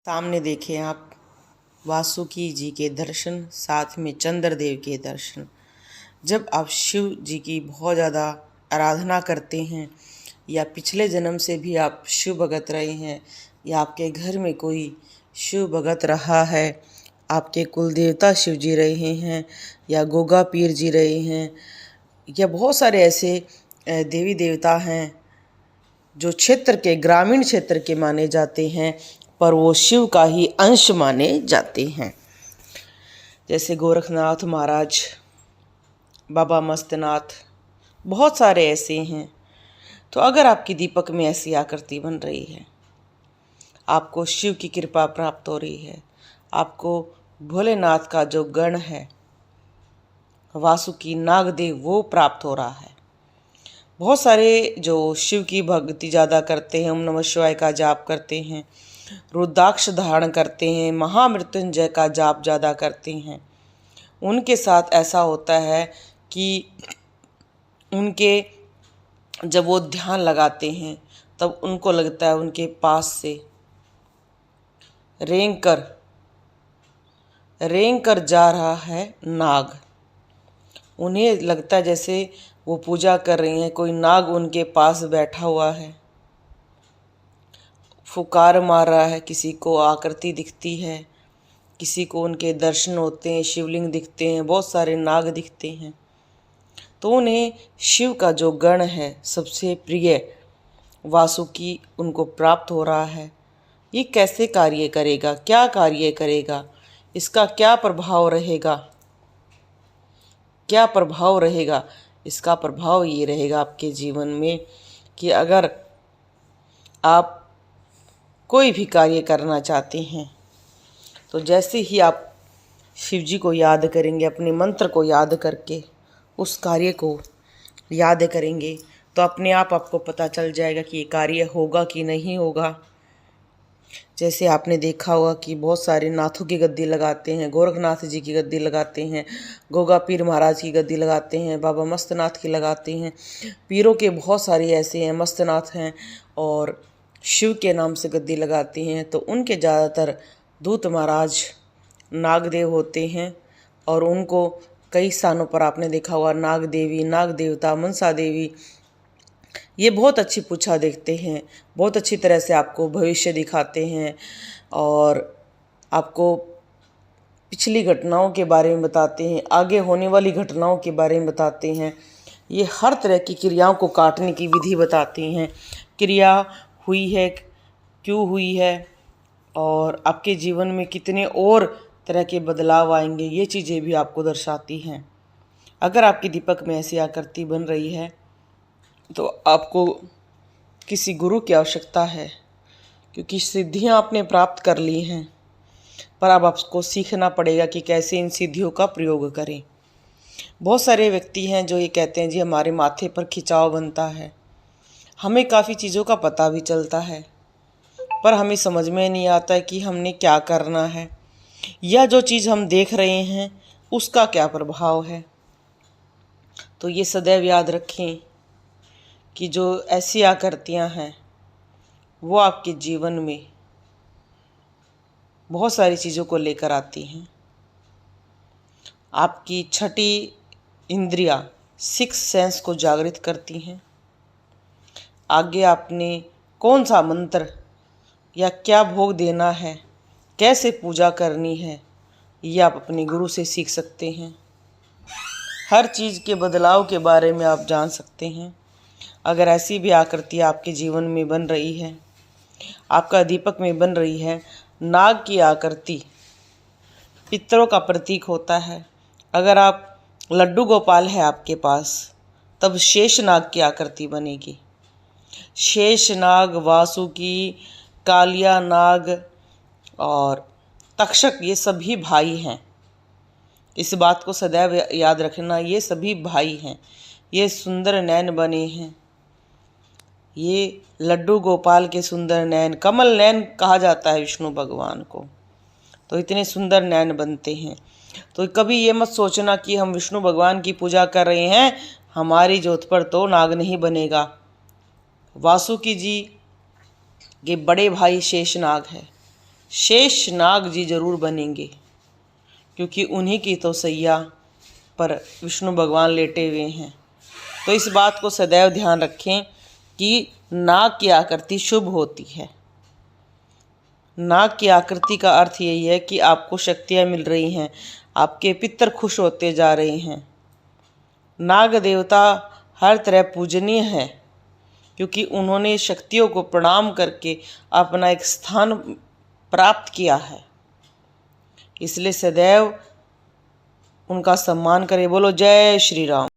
सामने देखें आप वासुकी जी के दर्शन, साथ में चंद्रदेव के दर्शन। जब आप शिव जी की बहुत ज़्यादा आराधना करते हैं या पिछले जन्म से भी आप शिव भगत रहे हैं या आपके घर में कोई शिव भगत रहा है, आपके कुल देवता शिव जी रहे हैं या गोगा पीर जी रहे हैं या बहुत सारे ऐसे देवी देवता हैं जो क्षेत्र के ग्रामीण क्षेत्र के माने जाते हैं, पर वो शिव का ही अंश माने जाते हैं। जैसे गोरखनाथ महाराज, बाबा मस्तनाथ, बहुत सारे ऐसे हैं। तो अगर आपकी दीपक में ऐसी आकृति बन रही है, आपको शिव की कृपा प्राप्त हो रही है, आपको भोलेनाथ का जो गण है वासुकी नागदेव वो प्राप्त हो रहा है। बहुत सारे जो शिव की भक्ति ज़्यादा करते हैं, ओम नमः शिवाय का जाप करते हैं, रुद्राक्ष धारण करते हैं, महामृत्युंजय का जाप ज़्यादा करते हैं, उनके साथ ऐसा होता है कि उनके जब वो ध्यान लगाते हैं तब उनको लगता है उनके पास से रेंग कर जा रहा है नाग। उन्हें लगता है जैसे वो पूजा कर रही हैं, कोई नाग उनके पास बैठा हुआ है, फुकार मार रहा है, किसी को आकृति दिखती है, किसी को उनके दर्शन होते हैं, शिवलिंग दिखते हैं, बहुत सारे नाग दिखते हैं। तो उन्हें शिव का जो गण है सबसे प्रिय वासुकी उनको प्राप्त हो रहा है। ये कैसे कार्य करेगा, क्या कार्य करेगा, इसका क्या प्रभाव रहेगा, क्या प्रभाव रहेगा? इसका प्रभाव ये रहेगा आपके जीवन में कि अगर आप कोई भी कार्य करना चाहते हैं तो जैसे ही आप शिव जी को याद करेंगे, अपने मंत्र को याद करके उस कार्य को याद करेंगे, तो अपने आप आपको पता चल जाएगा कि ये कार्य होगा कि नहीं होगा। जैसे आपने देखा होगा कि बहुत सारे नाथों की गद्दी लगाते हैं, गोरखनाथ जी की गद्दी लगाते हैं, गोगा पीर महाराज की गद्दी लगाते हैं, बाबा मस्तनाथ की लगाते हैं। पीरों के बहुत सारे ऐसे हैं, मस्तनाथ हैं और शिव के नाम से गद्दी लगाते हैं। तो उनके ज़्यादातर दूत महाराज नागदेव होते हैं और उनको कई स्थानों पर आपने देखा होगा नाग देवी, नाग देवता, मनसा देवी, ये बहुत अच्छी पूछा देखते हैं, बहुत अच्छी तरह से आपको भविष्य दिखाते हैं और आपको पिछली घटनाओं के बारे में बताते हैं, आगे होने वाली घटनाओं के बारे में बताते हैं। ये हर तरह की क्रियाओं को काटने की विधि बताते हैं, क्रिया हुई है, क्यों हुई है और आपके जीवन में कितने और तरह के बदलाव आएंगे, ये चीज़ें भी आपको दर्शाती हैं। अगर आपकी दीपक में ऐसी आकृति बन रही है तो आपको किसी गुरु की आवश्यकता है, क्योंकि सिद्धियां आपने प्राप्त कर ली हैं, पर अब आपको सीखना पड़ेगा कि कैसे इन सिद्धियों का प्रयोग करें। बहुत सारे व्यक्ति हैं जो ये कहते हैं जी हमारे माथे पर खिंचाव बनता है, हमें काफ़ी चीज़ों का पता भी चलता है, पर हमें समझ में नहीं आता है कि हमने क्या करना है या जो चीज़ हम देख रहे हैं उसका क्या प्रभाव है। तो ये सदैव याद रखें कि जो ऐसी आकृतियाँ हैं वो आपके जीवन में बहुत सारी चीज़ों को लेकर आती हैं। आपकी छठी इंद्रिया, सिक्स सेंस को जागृत करती हैं। आगे आपने कौन सा मंत्र या क्या भोग देना है, कैसे पूजा करनी है, ये आप अपने गुरु से सीख सकते हैं। हर चीज़ के बदलाव के बारे में आप जान सकते हैं। अगर ऐसी भी आकृति आपके जीवन में बन रही है, आपका दीपक में बन रही है, नाग की आकृति पितरों का प्रतीक होता है। अगर आप लड्डू गोपाल है आपके पास, तब शेष नाग की आकृति बनेगी। शेष नाग, वासुकी, कालिया नाग और तक्षक ये सभी भाई हैं। इस बात को सदैव याद रखना, ये सभी भाई हैं। ये सुंदर नैन बने हैं, ये लड्डू गोपाल के सुंदर नैन, कमल नैन कहा जाता है विष्णु भगवान को। तो इतने सुंदर नैन बनते हैं। तो कभी ये मत सोचना कि हम विष्णु भगवान की पूजा कर रहे हैं, हमारी जोत पर तो नाग नहीं बनेगा। वासुकी जी के बड़े भाई शेषनाग है, शेष नाग जी जरूर बनेंगे, क्योंकि उन्हीं की तो सैया पर विष्णु भगवान लेटे हुए हैं। तो इस बात को सदैव ध्यान रखें कि नाग की आकृति शुभ होती है। नाग की आकृति का अर्थ यही है कि आपको शक्तियाँ मिल रही हैं, आपके पितर खुश होते जा रहे हैं। नाग देवता हर तरह पूजनीय है, क्योंकि उन्होंने शक्तियों को प्रणाम करके अपना एक स्थान प्राप्त किया है। इसलिए सदैव उनका सम्मान करें। बोलो जय श्री राम।